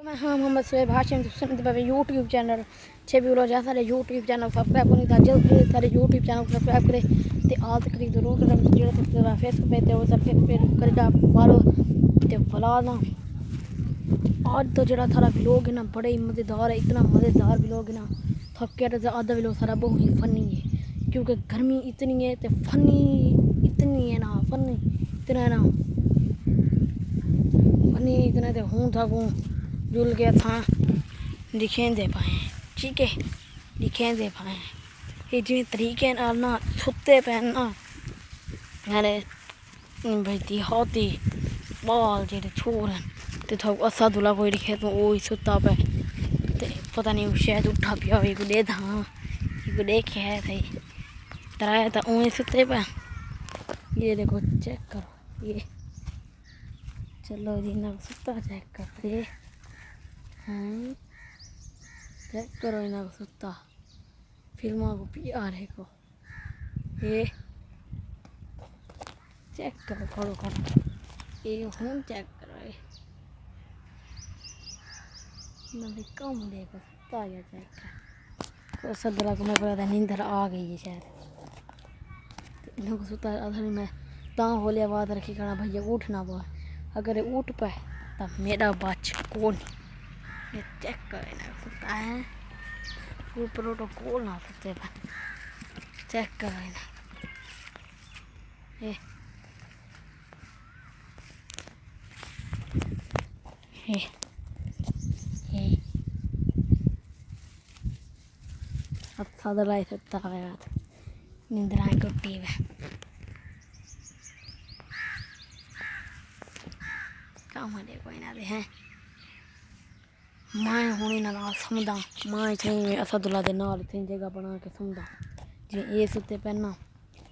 मैं हाँ Mohammad Suhaib Hashim YouTube channel छे भी बोलो सारे यूट्यूब चैनल सब्सक्राइब करनी था जल्दी सारे यूट्यूब चैनल सब्सक्राइब करे तो आल तक जरूर करें जो फेसबुक पे वो सर फेसबुक कर जा मारो तो भला ना आज तो जो थारा व्लॉग है ना बड़े ही मज़ेदार है, इतना मज़ेदार व्लॉग है ना थपके आधा व्लॉग सारा बहुत ही फ़नी है क्योंकि गर्मी इतनी है तो फनी इतनी है ना फनी इतना है ना फनी इतना तो हूँ था वो जुल गया था दिखें दे पाए ठीक है दिखें दे पाए ये जिन तरीके ना सुते पैन ना मेरे भाई देहाती बाल जेडे छोर हैं तो असा दुला कोई दिखे तो वो ही सुता पे ते पता नहीं शायद उठा पिया हो गुडे था गुडे क्या है थे तराया था ऊँ सुते पे। ये देखो चेक करो ये चलो जी ना सुता चेक कर ये चेक करो इना सुता फिल्मा को पिया रहे को ये चेक करो करो करो ये हूँ चेक करो ये कम देखो सुता गया चेक कर सदरा को मैं पता नींदर आ गई है शायद इनको सुता अधर मैं ता होले आवाज़ रखी करना भैया उठना वो अगर उठ पाए तब मेरा बच कौन ये चेक करे ना सुता है ऊपर तो कौन ना सुते पे चेक करे ना ये अच्छा दलाई सकता है यार नींदराएं टूटी है काम है कोई ना दे हैं माए होने ना समझा माए चाहिए असदुल्ला दे नाल इतनी जगह बना के समझा जी ये सुते पहना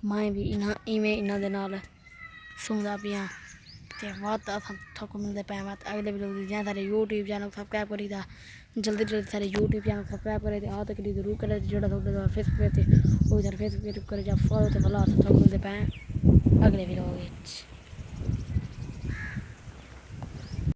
माए भी इना इवें इना दे नाल समझा पिया ते बात थको मिलते पे बात अगले वीडियो जहाँ सारे यूट्यूब चैनल सब्सक्राइब करी था जल्दी जल्दी सारे यूट्यूब चैनल सब्सक्राइब करे थे आ तक जरूर करे जोड़ा थोड़ा फेसबुक पे वो इधर फेसबुक करे जा फॉलो तो भला थको मिलते पे अगले वीडियो।